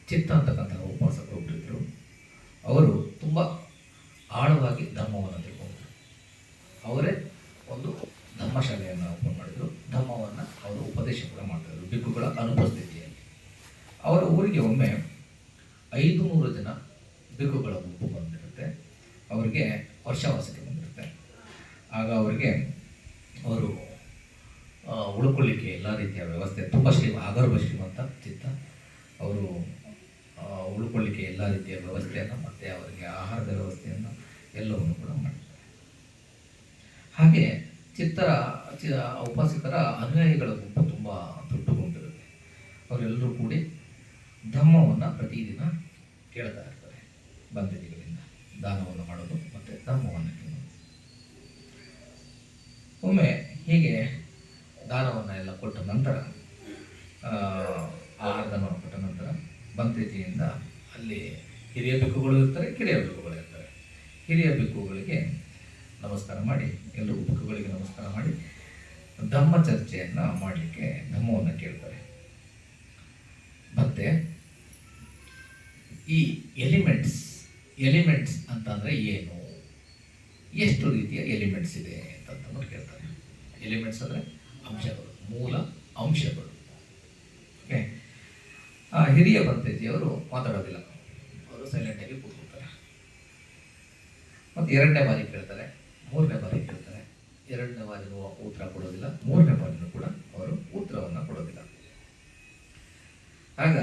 ಚಿತ್ತ ಅಂತಕ್ಕಂತಹ ಉಪಾಸಕರು ಒಬ್ಬರಿದ್ದರು. ಅವರು ತುಂಬ ಆಳವಾಗಿ ಧರ್ಮವನ್ನು ತಿಳ್ಕೊಂಡ್ರು. ಅವರೇ ಒಂದು ಧರ್ಮಶಾಲೆಯನ್ನು ಓಪನ್ ಮಾಡಿದರು. ಧರ್ಮವನ್ನು ಅವರು ಉಪದೇಶ ಕೂಡ ಮಾಡ್ತಾಯಿದ್ರು ಭಿಕ್ಕುಗಳ ಅನುಪಸ್ಥಿತಿಯಲ್ಲಿ. ಅವರ ಊರಿಗೆ ಒಮ್ಮೆ 500 ಜನ ಭಿಕ್ಕುಗಳ ಗುಂಪು ಬಂದಿರುತ್ತೆ. ಅವರಿಗೆ ವರ್ಷವಾಸಕ್ಕೆ ಬಂದಿರುತ್ತೆ. ಆಗ ಅವರಿಗೆ ಅವರು ಉಳ್ಕೊಳ್ಳಿಕ್ಕೆ ಎಲ್ಲ ರೀತಿಯ ವ್ಯವಸ್ಥೆ, ತುಂಬ ಆಗರ್ಭ ಶ್ರೀಮಂತ ಚಿತ್ತ. ಅವರು ಉಳ್ಕೊಳ್ಳಿಕ್ಕೆ ಎಲ್ಲ ರೀತಿಯ ವ್ಯವಸ್ಥೆಯನ್ನು ಮತ್ತು ಅವರಿಗೆ ಆಹಾರದ ವ್ಯವಸ್ಥೆಯನ್ನು ಎಲ್ಲವನ್ನು ಕೂಡ ಮಾಡಿದ್ದಾರೆ. ಹಾಗೆ ಉಪಾಸಕರ ಅನುಯಾಯಿಗಳ ಗುಂಪು ತುಂಬ ದೊಡ್ಡ ಗುಂಪಿರುತ್ತೆ. ಅವರೆಲ್ಲರೂ ಕೂಡಿ ಧರ್ಮವನ್ನು ಪ್ರತಿದಿನ ಕೇಳ್ತಾ ಇರ್ತಾರೆ. ಬಂದಿಗಳಿಂದ ದಾನವನ್ನು ಮಾಡೋದು ಮತ್ತು ಧರ್ಮವನ್ನು ಕೇಳೋದು. ಒಮ್ಮೆ ಹೀಗೆ ದಾನವನ್ನು ಎಲ್ಲ ಕೊಟ್ಟ ನಂತರ, ಆಹಾರದಾನವನ್ನು ಕೊಟ್ಟ ನಂತರ ಬಂತಿಯಿಂದ ಅಲ್ಲಿ ಹಿರಿಯ ಭಿಕ್ಕುಗಳು ಇರ್ತಾರೆ, ಕಿರಿಯ ಭಿಕ್ಕುಗಳು ಇರ್ತಾರೆ. ಹಿರಿಯ ಭಿಕ್ಕುಗಳಿಗೆ ನಮಸ್ಕಾರ ಮಾಡಿ, ಎಲ್ಲರಿಗೂ ಭಿಕ್ಕುಗಳಿಗೆ ನಮಸ್ಕಾರ ಮಾಡಿ ಧಮ್ಮ ಚರ್ಚೆಯನ್ನು ಮಾಡಲಿಕ್ಕೆ ಧಮ್ಮವನ್ನು ಕೇಳ್ತಾರೆ. ಮತ್ತು ಈ ಎಲಿಮೆಂಟ್ಸ್ ಅಂತಂದರೆ ಏನು, ಎಷ್ಟು ರೀತಿಯ ಎಲಿಮೆಂಟ್ಸ್ ಇದೆ ಅಂತ ಕೇಳ್ತಾರೆ. ಎಲಿಮೆಂಟ್ಸ್ ಅಂದರೆ ಅಂಶಗಳು, ಮೂಲ ಅಂಶಗಳು. ಓಕೆ. ಹಿರಿಯ ಭಂತೇಜಿಯವರು ಮಾತಾಡೋದಿಲ್ಲ, ಅವರು ಸೈಲೆಂಟಾಗಿ ಕೂತ್ಕೊಳ್ತಾರೆ. ಮತ್ತು 2ನೇ ಬಾರಿ ಕೇಳ್ತಾರೆ, 3ನೇ ಬಾರಿ ಕೇಳ್ತಾರೆ. 2ನೇ ಬಾರಿನೂ ಉತ್ತರ ಕೊಡೋದಿಲ್ಲ, 3ನೇ ಬಾರಿನೂ ಕೂಡ ಅವರು ಉತ್ತರವನ್ನು ಕೊಡೋದಿಲ್ಲ. ಆಗ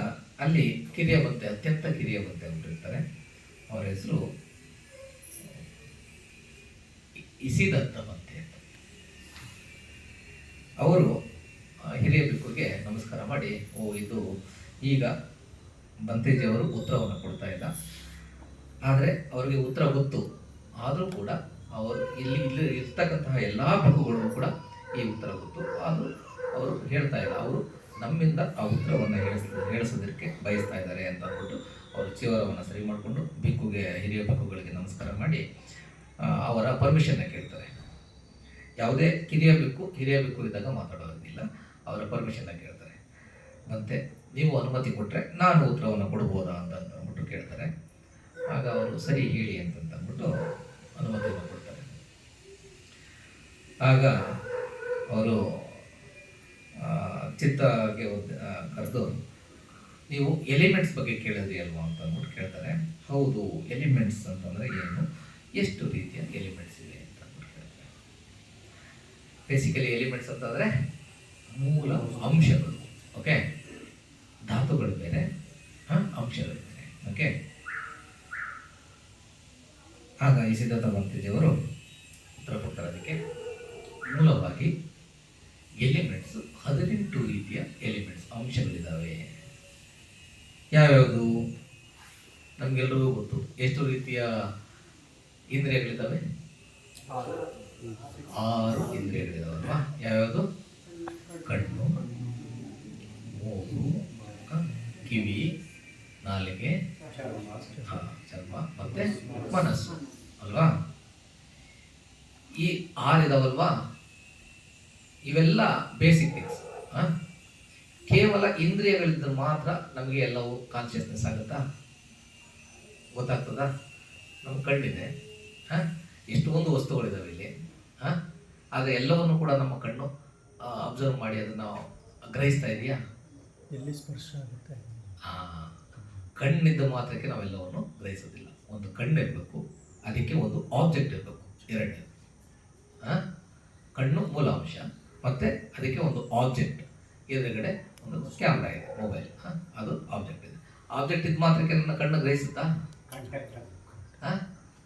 ಅಲ್ಲಿ ಕಿರಿಯ ಬಂತೆ, ಅತ್ಯಂತ ಕಿರಿಯ ಬಂತೆ ಅಂತಿರ್ತಾರೆ. ಅವರ ಹೆಸರು ಇಸಿದತ್ತ ಬಂತೆ ಅಂತ. ಅವರು ಹಿರಿಯ ಭಿಕ್ಕುಗೆ ನಮಸ್ಕಾರ ಮಾಡಿ, ಇದು ಈಗ ಬಂತೇಜಿಯವರು ಉತ್ತರವನ್ನು ಕೊಡ್ತಾ ಇಲ್ಲ, ಆದರೆ ಅವರಿಗೆ ಉತ್ತರ ಗೊತ್ತು. ಆದರೂ ಕೂಡ ಅವರು ಇಲ್ಲಿ ಇರ್ತಕ್ಕಂತಹ ಎಲ್ಲ ಭಿಕ್ಕುಗಳು ಕೂಡ ಈ ಉತ್ತರ ಗೊತ್ತು, ಆದರೂ ಅವರು ಹೇಳ್ತಾ ಇಲ್ಲ. ಅವರು ನಮ್ಮಿಂದ ಆ ಉತ್ತರವನ್ನು ಹೇಳಿಸೋದಕ್ಕೆ ಬಯಸ್ತಾ ಇದ್ದಾರೆ ಅಂತ ಅಂದ್ಬಿಟ್ಟು ಅವರು ಚಿವರವನ್ನು ಸರಿ ಮಾಡಿಕೊಂಡು ಹಿರಿಯ ಭಿಕ್ಕುಗಳಿಗೆ ನಮಸ್ಕಾರ ಮಾಡಿ ಅವರ ಪರ್ಮಿಷನ್ನ ಕೇಳ್ತಾರೆ. ಯಾವುದೇ ಹಿರಿಯ ಭಿಕ್ಕು ಇದ್ದಾಗ ಮಾತಾಡೋದಿಲ್ಲ, ಅವರ ಪರ್ಮಿಷನ್ನ ಕೇಳ್ತಾರೆ. ಮತ್ತೆ ನೀವು ಅನುಮತಿ ಕೊಟ್ಟರೆ ನಾನು ಉತ್ತರವನ್ನು ಕೊಡ್ಬೋದಾ ಅಂತ ಅಂದ್ಬಿಟ್ಟು ಕೇಳ್ತಾರೆ. ಆಗ ಅವರು ಸರಿ ಹೇಳಿ ಅಂತಂದ್ಬಿಟ್ಟು ಅನುಮತಿಯನ್ನು ಕೊಡ್ತಾರೆ. ಆಗ ಅವರು ಚಿತ್ತಗೆ ಕರೆದು, ನೀವು ಎಲಿಮೆಂಟ್ಸ್ ಬಗ್ಗೆ ಕೇಳಿದ್ರಿ ಅಲ್ವಾ ಅಂತ ಅಂದ್ಬಿಟ್ಟು ಕೇಳ್ತಾರೆ. ಹೌದು, ಎಲಿಮೆಂಟ್ಸ್ ಅಂತಂದರೆ ಏನು, ಎಷ್ಟು ರೀತಿಯ ಎಲಿಮೆಂಟ್ಸ್ ಇದೆ ಅಂತ ಅಂದ್ಬಿಟ್ಟು ಕೇಳ್ತಾರೆ. ಬೇಸಿಕಲಿ ಎಲಿಮೆಂಟ್ಸ್ ಅಂತಂದರೆ ಮೂಲ ಅಂಶಗಳು. ಓಕೆ. ಧಾತುಗಳು ಬೇರೆ, ಅಂಶಗಳು ಬೇರೆ. ಓಕೆ. ಆಗ ಈ ಸಿದ್ಧಾರ್ಥ ಬಂತೇಜಿಯವರು ಉತ್ತರ ಕೊಡ್ತಾರೆ. ಅದಕ್ಕೆ ಮೂಲವಾಗಿ ಎಲಿಮೆಂಟ್ಸ್ 18 ರೀತಿಯ ಎಲಿಮೆಂಟ್ಸ್, ಅಂಶಗಳಿದ್ದಾವೆ. ಯಾವ್ಯಾವುದು ನಮಗೆಲ್ಲರಿಗೂ ಗೊತ್ತು. ಎಷ್ಟು ರೀತಿಯ ಇಂದ್ರಿಯಗಳಿದ್ದಾವೆ? 6 ಇಂದ್ರಿಯಗಳಿದಾವಲ್ವಾ? ಯಾವ್ಯಾವುದು? ಕಣ್ಣು, ಮೂಗು, ಕಿವಿ, ನಾಲಿಗೆ, ಚರ್ಮ ಮತ್ತೆ ಮನಸ್ಸು ಅಲ್ವಾ? ಈ 6 ಇದಾವಲ್ವಾ? ಇವೆಲ್ಲ ಬೇಸಿಕ್ ಥಿಂಗ್ಸ್. ಕೇವಲ ಇಂದ್ರಿಯಗಳಿದ್ದರೆ ಮಾತ್ರ ನಮಗೆ ಎಲ್ಲವೂ ಕಾನ್ಷಿಯಸ್ನೆಸ್ ಆಗುತ್ತಾ, ಗೊತ್ತಾಗ್ತದ? ನಮ್ಮ ಕಣ್ಣಿದೆ, ಎಷ್ಟೊಂದು ವಸ್ತುಗಳಿದಾವೆ ಇಲ್ಲಿ, ಆದರೆ ಎಲ್ಲವನ್ನು ಕೂಡ ನಮ್ಮ ಕಣ್ಣು ಅಬ್ಸರ್ವ್ ಮಾಡಿ ಅದನ್ನು ಗ್ರಹಿಸ್ತಾ ಇದೆಯಾ? ಎಲ್ಲಿ ಸ್ಪರ್ಶ ಆಗುತ್ತೆ? ಕಣ್ಣಿದ್ದ ಮಾತ್ರಕ್ಕೆ ನಾವೆಲ್ಲವನ್ನು ಗ್ರಹಿಸೋದಿಲ್ಲ. ಒಂದು ಕಣ್ಣು ಇರಬೇಕು, ಅದಕ್ಕೆ ಒಂದು ಆಬ್ಜೆಕ್ಟ್ ಇರಬೇಕು. 2 ಕಣ್ಣು ಮೂಲ ಅಂಶ, ಮತ್ತೆ ಅದಕ್ಕೆ ಒಂದು ಆಬ್ಜೆಕ್ಟ್. ಎದುರುಗಡೆ ಒಂದು ಕ್ಯಾಮ್ರಾ ಇದೆ, ಮೊಬೈಲ್, ಅದು ಆಬ್ಜೆಕ್ಟ್ ಇದೆ. ಆಬ್ಜೆಕ್ಟ್ ಇದ್ದ ಮಾತ್ರಕ್ಕೆ ನನ್ನ ಕಣ್ಣು ಗ್ರಹಿಸುತ್ತಾ?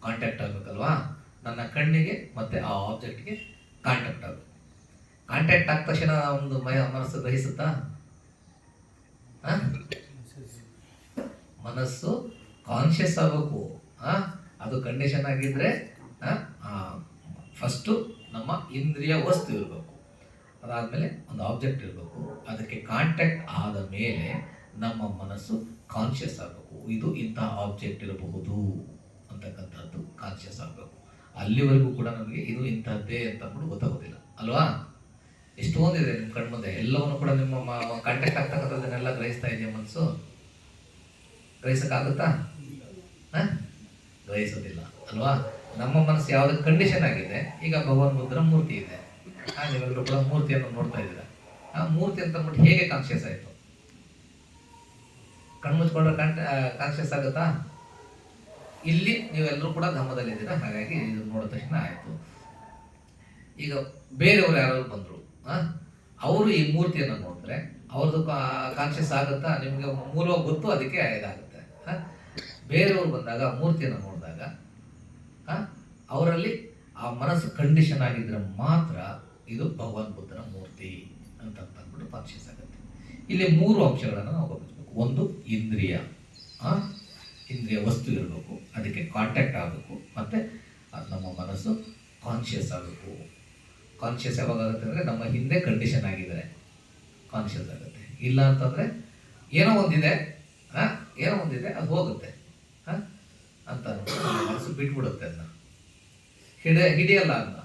ಕಾಂಟ್ಯಾಕ್ಟ್ ಆಗಬೇಕಲ್ವಾ? ನನ್ನ ಕಣ್ಣಿಗೆ ಮತ್ತೆ ಆ ಆಬ್ಜೆಕ್ಟ್ಗೆ ಕಾಂಟ್ಯಾಕ್ಟ್ ಆಗಬೇಕು. ಕಾಂಟ್ಯಾಕ್ಟ್ ಆದ ತಕ್ಷಣ ಒಂದು ಮನಸ್ಸು ಗ್ರಹಿಸುತ್ತಾ? ಮನಸ್ಸು ಕಾನ್ಷಿಯಸ್ ಆಗಬೇಕು. ಅದು ಕಂಡೀಷನ್ ಆಗಿದ್ರೆ ಫಸ್ಟು ನಮ್ಮ ಇಂದ್ರಿಯ ವಸ್ತು ಇರಬೇಕು, ಅದಾದಮೇಲೆ ಒಂದು ಆಬ್ಜೆಕ್ಟ್ ಇರಬೇಕು. ಅದಕ್ಕೆ ಕಾಂಟ್ಯಾಕ್ಟ್ ಆದ ಮೇಲೆ ನಮ್ಮ ಮನಸ್ಸು ಕಾನ್ಷಿಯಸ್ ಆಗಬೇಕು. ಇದು ಇಂತಹ ಆಬ್ಜೆಕ್ಟ್ ಇರಬಹುದು ಅಂತಕ್ಕಂಥದ್ದು ಕಾನ್ಷಿಯಸ್ ಆಗಬೇಕು. ಅಲ್ಲಿವರೆಗೂ ಕೂಡ ನಮಗೆ ಇದು ಇಂಥದ್ದೇ ಅಂತ ಅಂದ್ಬಿಟ್ಟು ಗೊತ್ತಾಗೋದಿಲ್ಲ ಅಲ್ವಾ? ಎಷ್ಟೊಂದಿದೆ ನಿಮ್ಮ ಕಣ್ಮುಂದೆ, ಎಲ್ಲವನ್ನು ಕೂಡ ನಿಮ್ಮ ಕಾಂಟ್ಯಾಕ್ಟ್ ಆಗ್ತಕ್ಕಂಥದ್ದನ್ನೆಲ್ಲ ಗ್ರಹಿಸ್ತಾ ಇದೆಯಾ ಮನಸ್ಸು? ಗ್ರಹಿಸೋಕ್ಕಾಗುತ್ತಾ? ಗ್ರಹಿಸೋದಿಲ್ಲ ಅಲ್ವಾ? ನಮ್ಮ ಮನಸ್ಸು ಯಾವುದಕ್ಕೆ ಕಂಡೀಷನ್ ಆಗಿದೆ, ಈಗ ಭಗವಾನ್ ಬುದ್ಧರ ಮೂರ್ತಿ ಇದೆ, ನೀವೆಲ್ಲರೂ ಕೂಡ ಮೂರ್ತಿಯನ್ನು ನೋಡ್ತಾ ಇದ್ದೀರಾ. ಆ ಮೂರ್ತಿ ಅಂತ ಅಂದ್ಬಿಟ್ಟು ಹೇಗೆ ಕಾನ್ಶಿಯಸ್ ಆಯಿತು? ಕಣ್ಮುಚ್ಕೊಂಡ್ರೆ ಕಾನ್ಶಿಯಸ್ ಆಗುತ್ತಾ? ಇಲ್ಲಿ ನೀವೆಲ್ಲರೂ ಕೂಡ ಧಮ್ಮದಲ್ಲಿದ್ದೀರಾ, ಹಾಗಾಗಿ ಇದು ನೋಡಿದ ತಕ್ಷಣ ಆಯಿತು. ಈಗ ಬೇರೆಯವರು ಯಾರು ಬಂದರು, ಅವರು ಈ ಮೂರ್ತಿಯನ್ನು ನೋಡಿದ್ರೆ ಅವ್ರದ್ದು ಕಾನ್ಶಿಯಸ್ ಆಗುತ್ತಾ? ನಿಮಗೆ ಮೂಲವಾಗಿ ಗೊತ್ತು, ಅದಕ್ಕೆ ಇದಾಗುತ್ತೆ. ಬೇರೆಯವರು ಬಂದಾಗ ಮೂರ್ತಿಯನ್ನು ನೋಡಿದಾಗ ಅವರಲ್ಲಿ ಆ ಮನಸ್ಸು ಕಂಡೀಷನ್ ಆಗಿದ್ರೆ ಮಾತ್ರ ಇದು ಭಗವಾನ್ ಬುದ್ಧನ ಮೂರ್ತಿ ಅಂತ ಅಂದ್ಬಿಟ್ಟು ಕಾನ್ಶಿಯಸ್ ಆಗುತ್ತೆ. ಇಲ್ಲಿ 3 ಅಂಶಗಳನ್ನು ನಾವು ಗಮನಿಸಬೇಕು. ಒಂದು ಇಂದ್ರಿಯ, ಇಂದ್ರಿಯ ವಸ್ತು ಇರಬೇಕು, ಅದಕ್ಕೆ ಕಾಂಟ್ಯಾಕ್ಟ್ ಆಗಬೇಕು, ಮತ್ತು ಅದು ನಮ್ಮ ಮನಸ್ಸು ಕಾನ್ಶಿಯಸ್ ಆಗಬೇಕು. ಕಾನ್ಶಿಯಸ್ ಯಾವಾಗ ಆಗುತ್ತೆ ಅಂದರೆ ನಮ್ಮ ಹಿಂದೆ ಕಂಡೀಷನ್ ಆಗಿದ್ದಾರೆ ಕಾನ್ಶಿಯಸ್ ಆಗುತ್ತೆ. ಇಲ್ಲ ಅಂತಂದರೆ ಏನೋ ಒಂದಿದೆ ಅದು ಹೋಗುತ್ತೆ ಅಂತ ಮನಸ್ಸು ಬಿಟ್ಬಿಡುತ್ತೆ. ಅದನ್ನ ಹಿಡಿಯಲ್ಲ. ಅದನ್ನ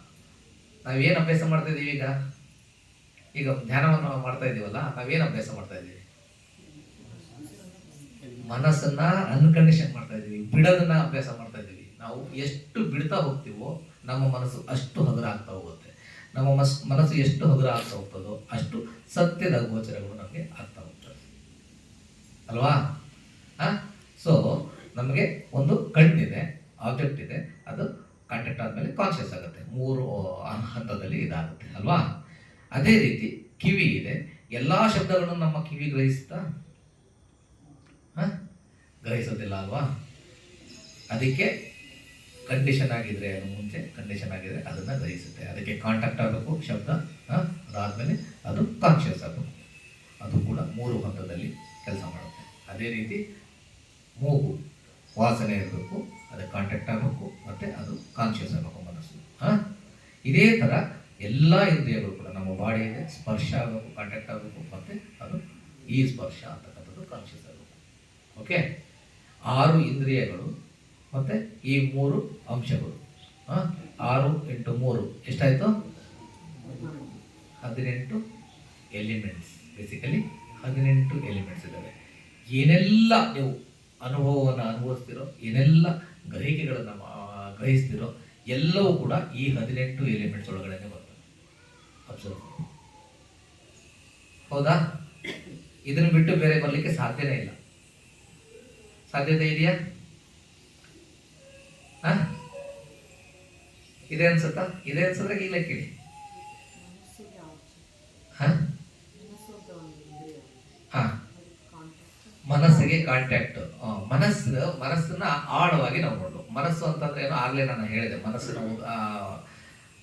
ನಾವೇನು ಅಭ್ಯಾಸ ಮಾಡ್ತಾ ಇದ್ದೀವಿ? ಈಗ ಧ್ಯಾನವನ್ನು ಮಾಡ್ತಾ ಇದ್ದೀವಲ್ಲ, ನಾವೇನು ಅಭ್ಯಾಸ ಮಾಡ್ತಾ ಇದ್ದೀವಿ? ಮನಸ್ಸನ್ನ ಅನ್ಕಂಡೀಷನ್ ಮಾಡ್ತಾ ಇದ್ದೀವಿ, ಬಿಡೋದನ್ನ ಅಭ್ಯಾಸ ಮಾಡ್ತಾ ಇದ್ದೀವಿ. ನಾವು ಎಷ್ಟು ಬಿಡ್ತಾ ಹೋಗ್ತೀವೋ ನಮ್ಮ ಮನಸ್ಸು ಅಷ್ಟು ಹಗುರ ಆಗ್ತಾ ಹೋಗುತ್ತೆ. ನಮ್ಮ ಮನಸ್ಸು ಎಷ್ಟು ಹಗುರ ಆಗ್ತಾ ಹೋಗ್ತದೋ ಅಷ್ಟು ಸತ್ಯದ ಗೋಚರಗಳು ನಮಗೆ ಆಗ್ತಾ ಹೋಗ್ತದೆ ಅಲ್ವಾ? ಸೊ ನಮಗೆ ಒಂದು ಕಣ್ಣಿದೆ, ಆಬ್ಜೆಕ್ಟ್ ಇದೆ, ಅದು ಕಾಂಟ್ಯಾಕ್ಟ್ ಆದಮೇಲೆ ಕಾನ್ಶಿಯಸ್ ಆಗುತ್ತೆ. 3 ಹಂತದಲ್ಲಿ ಇದಾಗುತ್ತೆ ಅಲ್ವಾ? ಅದೇ ರೀತಿ ಕಿವಿ ಇದೆ, ಎಲ್ಲ ಶಬ್ದಗಳನ್ನು ನಮ್ಮ ಕಿವಿ ಗ್ರಹಿಸ್ತಾ? ಗ್ರಹಿಸೋದಿಲ್ಲ ಅಲ್ವಾ? ಅದಕ್ಕೆ ಕಂಡೀಷನ್ ಆಗಿದ್ರೆ, ಅದು ಮುಂಚೆ ಕಂಡೀಷನ್ ಆಗಿದ್ರೆ ಅದನ್ನು ಗ್ರಹಿಸುತ್ತೆ. ಅದಕ್ಕೆ ಕಾಂಟ್ಯಾಕ್ಟ್ ಆಗಬೇಕು ಶಬ್ದ, ಅದಾದಮೇಲೆ ಅದು ಕಾನ್ಶಿಯಸ್ ಆಗಬೇಕು. ಅದು ಕೂಡ 3 ಹಂತದಲ್ಲಿ ಕೆಲಸ ಮಾಡುತ್ತೆ. ಅದೇ ರೀತಿ ಮೂಗು, ವಾಸನೆ ಇರಬೇಕು, ಅದಕ್ಕೆ ಕಾಂಟ್ಯಾಕ್ಟ್ ಆಗಬೇಕು, ಮತ್ತು ಅದು ಕಾನ್ಶಿಯಸ್ ಆಗಬೇಕು ಮನಸ್ಸು. ಇದೇ ಥರ ಎಲ್ಲ ಇಂದ್ರಿಯಗಳು ಕೂಡ, ನಮ್ಮ ಬಾಡಿ ಇದೆ, ಸ್ಪರ್ಶ ಆಗಬೇಕು, ಕಾಂಟ್ಯಾಕ್ಟ್ ಆಗಬೇಕು, ಮತ್ತು ಅದು ಈ ಸ್ಪರ್ಶ ಅಂತಕ್ಕಂಥದ್ದು ಕಾನ್ಶಿಯಸ್ ಆಗಬೇಕು. ಓಕೆ, 6 ಇಂದ್ರಿಯಗಳು ಮತ್ತು ಈ 3 ಅಂಶಗಳು. 6 × 3 ಎಷ್ಟಾಯಿತು? 18 ಎಲಿಮೆಂಟ್ಸ್. ಬೇಸಿಕಲಿ 18 ಎಲಿಮೆಂಟ್ಸ್ ಇದ್ದಾವೆ. ಏನೆಲ್ಲ ನೀವು ಅನುಭವವನ್ನು ಅನುಭವಿಸ್ತಿರೋ, ಏನೆಲ್ಲ ಗ್ರಹಿಕೆಗಳನ್ನು ಗ್ರಹಿಸ್ತಿರೋ ಎಲ್ಲವೂ ಕೂಡ ಈ 18 ಎಲಿಮೆಂಟ್ಸ್ ಒಳಗಡೆ ಬರ್ತವೆ. ಅಬ್ಸರ್ವ್. ಹೌದಾ? ಇದನ್ನು ಬಿಟ್ಟು ಬೇರೆ ಬರಲಿಕ್ಕೆ ಸಾಧ್ಯನೇ ಇಲ್ಲ. ಸಾಧ್ಯತೆ ಇದೆಯಾ? ಇದೆ ಅನ್ಸುತ್ತಾ? ಇದೆ ಅನ್ಸಿದ್ರೆ ಇಲ್ಲ ಕೇಳಿ. ಮನಸ್ಸಿಗೆ ಕಾಂಟ್ಯಾಕ್ಟ್. ಮನಸ್ಸನ್ನ ಆಳವಾಗಿ ನಾವು ನೋಡೋದು. ಮನಸ್ಸು ಅಂತಂದ್ರೆ ಏನೋ ಆಗ್ಲೇ ನಾನು ಹೇಳಿದೆ, ಮನಸ್ಸಿನ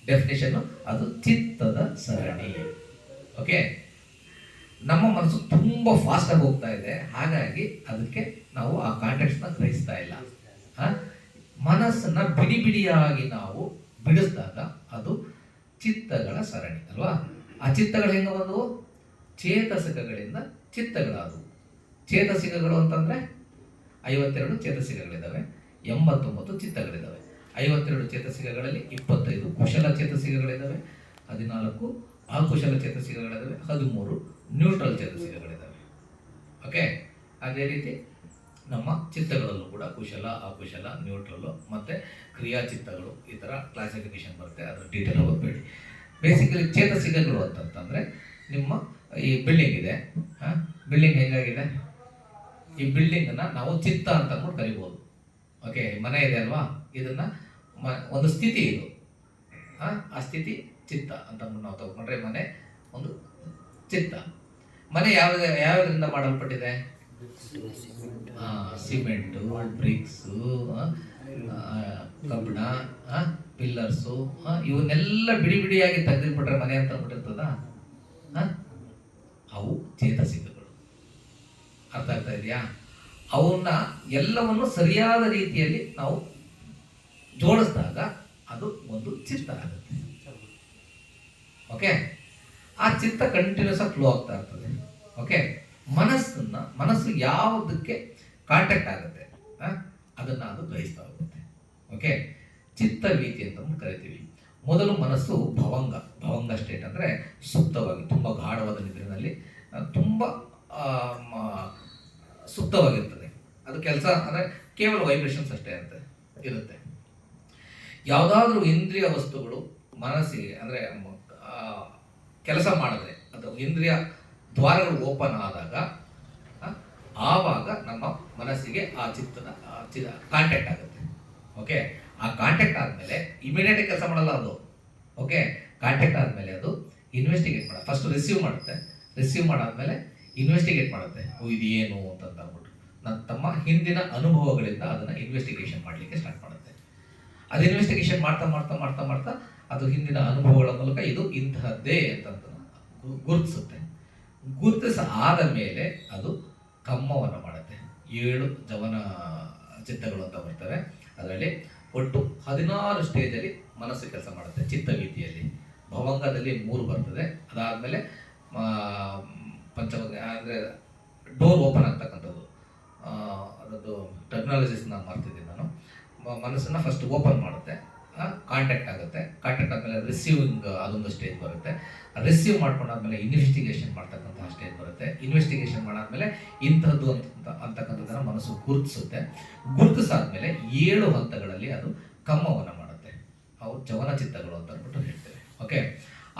ಡೆಫಿನೇಷನ್ ಅದು ಚಿತ್ತದ ಸರಣಿ. ಓಕೆ, ನಮ್ಮ ಮನಸ್ಸು ತುಂಬ ಫಾಸ್ಟಾಗಿ ಹೋಗ್ತಾ ಇದೆ, ಹಾಗಾಗಿ ಅದಕ್ಕೆ ನಾವು ಆ ಕಾಂಟ್ಯಾಕ್ಟ್ಸ್ನ ಗ್ರಹಿಸ್ತಾ ಇಲ್ಲ. ಮನಸ್ಸನ್ನ ಬಿಡಿ ಬಿಡಿಯಾಗಿ ನಾವು ಬಿಡಿಸಿದಾಗ ಅದು ಚಿತ್ತಗಳ ಸರಣಿ ಅಲ್ವಾ? ಆ ಚಿತ್ತಗಳು ಹೆಂಗೆ ಬಂದವು? ಚೇತಸಿಕಗಳಿಂದ ಚಿತ್ತಗಳಾದವು. ಚೇತಸಿಕಗಳು ಅಂತಂದರೆ 52 ಚೇತಸಿಕಗಳಿದ್ದಾವೆ, 89 ಚಿತ್ತಗಳಿದ್ದಾವೆ. 52 ಚೇತಸಿಕಗಳಲ್ಲಿ 25 ಕುಶಲ ಚೇತಸಿಕಗಳಿದ್ದಾವೆ, 14 ಅಕುಶಲ ಚೇತಸಿಕಗಳಿದ್ದಾವೆ, 13 ನ್ಯೂಟ್ರಲ್ ಚೇತಸಿಕಗಳಿದ್ದಾವೆ. ಓಕೆ, ಅದೇ ರೀತಿ ನಮ್ಮ ಚಿತ್ತಗಳಲ್ಲೂ ಕೂಡ ಕುಶಲ, ಅಕುಶಲ, ನ್ಯೂಟ್ರಲ್ಲು ಮತ್ತು ಕ್ರಿಯಾಚಿತ್ತಗಳು, ಈ ಥರ ಕ್ಲಾಸಿಫಿಕೇಶನ್ ಬರುತ್ತೆ. ಅದರ ಡೀಟೇಲ್ ಹೋಗಬೇಡಿ. ಬೇಸಿಕಲಿ ಚೇತಸಿಕಗಳು ಅಂತಂತಂದರೆ ನಿಮ್ಮ ಈ ಬಿಲ್ಡಿಂಗ್ ಇದೆ, ಬಿಲ್ಡಿಂಗ್ ಹೇಗಾಗಿದೆ? ಈ ಬಿಲ್ಡಿಂಗನ್ನು ನಾವು ಚಿತ್ತ ಅಂತ ಅಂದ್ಬಿಟ್ಟು ಕರಿಬೋದು. ಓಕೆ, ಮನೆ ಇದೆ ಅಲ್ವಾ? ಇದನ್ನು ಒಂದು ಸ್ಥಿತಿ ಇದು, ಆ ಸ್ಥಿತಿ ಚಿತ್ತ ಅಂತ ನಾವು ತಗೊಂಡ್ರೆ ಮನೆ ಒಂದು ಚಿತ್ತ. ಮನೆ ಯಾವುದರಿಂದ ಮಾಡಲ್ಪಟ್ಟಿದೆ? ಸಿಮೆಂಟು, ಬ್ರಿಕ್ಸು, ಕಬ್ಬಣ, ಪಿಲ್ಲರ್ಸು, ಇವನ್ನೆಲ್ಲ ಬಿಡಿ ಬಿಡಿಯಾಗಿ ತೆಗೆದುಬಿಟ್ರೆ ಮನೆ ಅಂತ ಅಂದ್ಬಿಟ್ಟಿರ್ತದ? ಅವು ಚೇತಸಿಕಗಳು. ಅರ್ಥ ಆಗ್ತಾ ಇದೆಯಾ? ಅವನ್ನ ಎಲ್ಲವನ್ನು ಸರಿಯಾದ ರೀತಿಯಲ್ಲಿ ನಾವು ಜೋಡಿಸಿದಾಗ ಅದು ಒಂದು ಚಿತ್ತ ಆಗುತ್ತೆ. ಓಕೆ, ಆ ಚಿತ್ತ ಕಂಟಿನ್ಯೂಸ್ ಆಗಿ ಫ್ಲೋ ಆಗ್ತಾ ಇರ್ತದೆ. ಓಕೆ, ಮನಸ್ಸು ಯಾವುದಕ್ಕೆ ಕಾಂಟ್ಯಾಕ್ಟ್ ಆಗುತ್ತೆ ಅದನ್ನು ಅದು ಗ್ರಹಿಸ್ತಾ ಹೋಗುತ್ತೆ. ಓಕೆ, ಚಿತ್ತವೀತಿ ಅಂತ ಕರಿತೀವಿ. ಮೊದಲು ಮನಸ್ಸು ಭವಂಗ ಸ್ಟೇಟ್ ಅಂದರೆ ಸುಪ್ತವಾಗಿ, ತುಂಬ ಗಾಢವಾದ ನಿದ್ರೆಯಲ್ಲಿ ತುಂಬ ಸುಪ್ತವಾಗಿರ್ತದೆ. ಅದು ಕೆಲಸ ಅಂದರೆ ಕೇವಲ ವೈಬ್ರೇಷನ್ಸ್ ಅಷ್ಟೇ ಇರುತ್ತೆ. ಯಾವುದಾದ್ರೂ ಇಂದ್ರಿಯ ವಸ್ತುಗಳು ಮನಸ್ಸಿಗೆ ಅಂದರೆ ಕೆಲಸ ಮಾಡಿದ್ರೆ ಅದು ಇಂದ್ರಿಯ ದ್ವಾರಗಳು ಓಪನ್ ಆದಾಗ ಆವಾಗ ನಮ್ಮ ಮನಸ್ಸಿಗೆ ಆ ಚಿತ್ತದ ಕಾಂಟ್ಯಾಕ್ಟ್ ಆಗುತ್ತೆ. ಓಕೆ, ಆ ಕಾಂಟ್ಯಾಕ್ಟ್ ಆದಮೇಲೆ ಇಮಿಡಿಯೇಟ್ ಕೆಲಸ ಮಾಡಲ್ಲ ಅದು. ಓಕೆ, ಕಾಂಟ್ಯಾಕ್ಟ್ ಆದಮೇಲೆ ಅದು ಇನ್ವೆಸ್ಟಿಗೇಟ್ ಮಾಡುತ್ತೆ. ಫಸ್ಟ್ ರಿಸೀವ್ ಮಾಡುತ್ತೆ, ರಿಸೀವ್ ಮಾಡಾದ್ಮೇಲೆ ಇನ್ವೆಸ್ಟಿಗೇಟ್ ಮಾಡುತ್ತೆ. ಇದು ಏನು ಅಂತ ಅಂದ್ಬಿಟ್ಟು ತಮ್ಮ ಹಿಂದಿನ ಅನುಭವಗಳಿಂದ ಅದನ್ನು ಇನ್ವೆಸ್ಟಿಗೇಷನ್ ಮಾಡಲಿಕ್ಕೆ ಸ್ಟಾರ್ಟ್ ಮಾಡುತ್ತೆ. ಅದು ಇನ್ವೆಸ್ಟಿಗೇಷನ್ ಮಾಡ್ತಾ ಮಾಡ್ತಾ ಮಾಡ್ತಾ ಮಾಡ್ತಾ ಅದು ಹಿಂದಿನ ಅನುಭವಗಳ ಮೂಲಕ ಇದು ಇಂತಹದ್ದೇ ಅಂತ ಗುರುತಿಸುತ್ತೆ. ಗುರುತಿಸ ಆದ ಮೇಲೆ ಅದು ಕಮ್ಮವನ್ನು ಮಾಡುತ್ತೆ. 7 ಜವನ ಚಿತ್ತಗಳು ಅಂತ ಬರ್ತವೆ. ಅದರಲ್ಲಿ ಒಟ್ಟು 16 ಸ್ಟೇಜಲ್ಲಿ ಮನಸ್ಸು ಕೆಲಸ ಮಾಡುತ್ತೆ. ಚಿತ್ತವೀತಿಯಲ್ಲಿ ಭವಂಗದಲ್ಲಿ 3 ಬರ್ತದೆ. ಅದಾದಮೇಲೆ ಪಂಚಮದ ಅಂದರೆ ಡೋರ್ ಓಪನ್ ಆಗ್ತಕ್ಕಂಥದ್ದು, ಅದರದ್ದು ಟರ್ಮಿನಾಲಜಿಸ್ ನಾನು ಮಾಡ್ತಿದ್ದೀನಿ ನಾನು. ಮನಸ್ಸನ್ನು ಫಸ್ಟ್ ಓಪನ್ ಮಾಡುತ್ತೆ, ಕಾಂಟ್ಯಾಕ್ಟ್ ಆಗುತ್ತೆ. ಕಾಂಟ್ಯಾಕ್ಟ್ ಆದಮೇಲೆ ರಿಸೀವಿಂಗ್ ಅದೊಂದು ಸ್ಟೇಜ್ ಬರುತ್ತೆ. ರಿಸೀವ್ ಮಾಡ್ಕೊಂಡಾದ್ಮೇಲೆ ಇನ್ವೆಸ್ಟಿಗೇಷನ್ ಮಾಡ್ತಕ್ಕಂತಹ ಸ್ಟೇಜ್ ಬರುತ್ತೆ. ಇನ್ವೆಸ್ಟಿಗೇಷನ್ ಮಾಡಾದ್ಮೇಲೆ ಇಂಥದ್ದು ಅಂತಕ್ಕಂಥದ್ದನ್ನು ಮನಸ್ಸು ಗುರುತಿಸುತ್ತೆ. ಗುರುತಿಸಾದ್ಮೇಲೆ 7 ಹಂತಗಳಲ್ಲಿ ಅದು ಕಮ್ಮವನ್ನು ಮಾಡುತ್ತೆ. ಅವು ಚವನ ಚಿತ್ತಗಳು ಅಂತ ಅಂದ್ಬಿಟ್ಟು ಹೇಳ್ತೇವೆ. ಓಕೆ,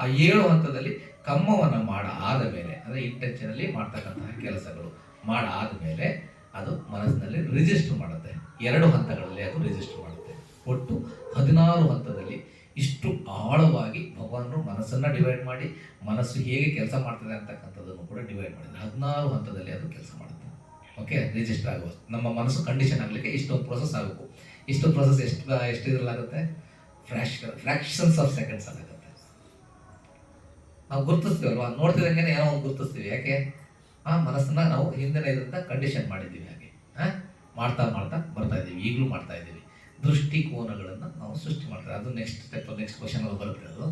ಆ 7 ಹಂತದಲ್ಲಿ ಕಮ್ಮವನ್ನು ಆದ ಮೇಲೆ ಅಂದರೆ ಇಂಟೆನ್ಷನಲ್ಲಿ ಮಾಡ್ತಕ್ಕಂತಹ ಕೆಲಸಗಳು ಆದ ಮೇಲೆ ಅದು ಮನಸ್ಸಿನಲ್ಲಿ ರಿಜಿಸ್ಟರ್ ಮಾಡುತ್ತೆ. 2 ಹಂತಗಳಲ್ಲಿ ಅದು ರಿಜಿಸ್ಟರ್ ಮಾಡುತ್ತೆ. ಒಟ್ಟು 16 ಹಂತದಲ್ಲಿ ಇಷ್ಟು ಆಳವಾಗಿ ಭಗವಾನರು ಮನಸ್ಸನ್ನು ಡಿವೈಡ್ ಮಾಡಿ ಮನಸ್ಸು ಹೇಗೆ ಕೆಲಸ ಮಾಡ್ತದೆ ಅಂತಕ್ಕಂಥದ್ದನ್ನು ಕೂಡ ಡಿವೈಡ್ ಮಾಡಿದ್ದಾರೆ. 16 ಹಂತದಲ್ಲಿ ಅದು ಕೆಲಸ ಮಾಡುತ್ತೆ. ಓಕೆ, ರಿಜಿಸ್ಟರ್ ಆಗುವ ನಮ್ಮ ಮನಸ್ಸು ಕಂಡೀಷನ್ ಆಗಲಿಕ್ಕೆ ಇಷ್ಟೊಂದು ಪ್ರೊಸೆಸ್ ಆಗಬೇಕು. ಇಷ್ಟು ಪ್ರೊಸೆಸ್ ಎಷ್ಟು ಇದರಲ್ಲಾಗುತ್ತೆ? ಫ್ರ್ಯಾಕ್ಷನ್ಸ್ ಆಫ್ ಸೆಕೆಂಡ್ಸ್ ಆಗುತ್ತೆ. ನಾವು ಗುರುತಿಸ್ತೀವಲ್ವಾ, ನೋಡ್ತಿದ್ದಂಗೆ ಏನೋ ಒಂದು ಗುರುತಿಸ್ತೀವಿ. ಯಾಕೆ? ಆ ಮನಸ್ಸನ್ನ ನಾವು ಹಿಂದಿನ ಇದರಿಂದ ಕಂಡೀಷನ್ ಮಾಡಿದ್ದೀವಿ. ಹಾಗೆ ಮಾಡ್ತಾ ಮಾಡ್ತಾ ಬರ್ತಾ ಇದ್ದೀವಿ, ಈಗಲೂ ಮಾಡ್ತಾ ಇದ್ದೀವಿ. ದೃಷ್ಟಿಕೋನಗಳನ್ನು ನಾವು ಸೃಷ್ಟಿ ಮಾಡ್ತಾರೆ. ಅದು ನೆಕ್ಸ್ಟ್ ಸ್ಟೆಪ್, ನೆಕ್ಸ್ಟ್ ಕ್ವಶನ್ ಅಲ್ಲಿ ಬರುತ್ತೆ. ಅದು